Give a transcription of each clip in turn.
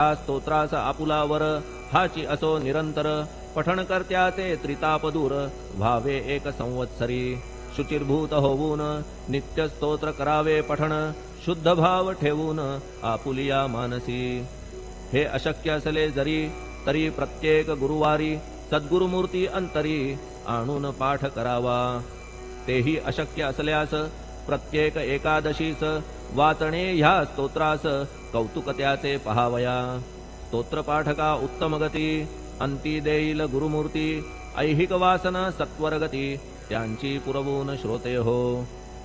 या स्तोत्रास आपुलावर हाची असो निरंतर पठण करत्याचे त्रिताप दूर व्हावे एक संवत्सरी शुचिर्भूत होऊन नित्य स्तोत्र करावे पठण शुद्ध भाव ठेवून आपुलिया मानसी हे अशक्य असले जरी तरी प्रत्येक गुरुवारी सद्गुरुमूर्ती अंतरी आणून पाठ करावा तेही अशक्य असल्यास प्रत्येक एकादशीस वाचणे ह्या स्तोत्रास कौतुक त्याचे पहावया स्तोत्रपाठका उत्तम गती अंती देईल गुरुमूर्ती ऐहिक वासना सत्वरगती त्यांची पुरवून श्रोते हो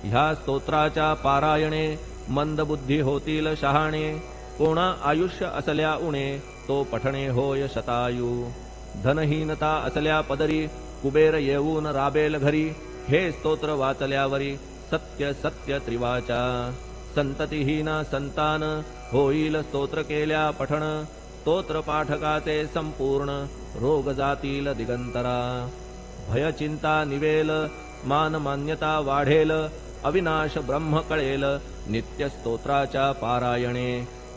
ह्या स्तोत्राच्या पारायणे मंदबुद्धी होतील शहाणे कोणा आयुष्य असल्या उणे तो पठणे होय शतायू धनहीनता असल्या पदरी कुबेर येऊन राबेल घरी हे स्तोत्र वाचल्यावरी सत्य सत्य त्रिवाचा संततिहीना संतान होईल स्तोत्र केल्या पठण स्तोत्र पाठकाचे संपूर्ण रोग जातील दिगंतरा भय चिंता निवेल मान मान्यता वाढेल अविनाश ब्रह्म कळेल नित्य स्तोत्राच्या पारायणे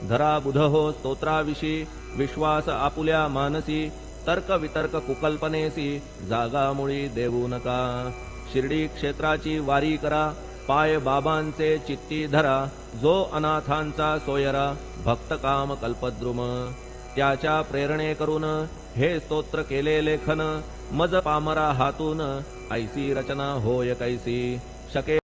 धरा बुध हो स्तोत्राविषयी विश्वास आपुल्या मानसी तर्क वितर्क कुकल्पनेसी जागामुळी देऊ नका शिर्डी क्षेत्राची वारी करा पाय बाबांचे चित्ती धरा जो अनाथांचा सोयरा भक्त काम कल्पद्रुम त्याच्या प्रेरणे करून हे स्तोत्र केले लेखन मज पामरा हातून ऐसी रचना होय कैसी शके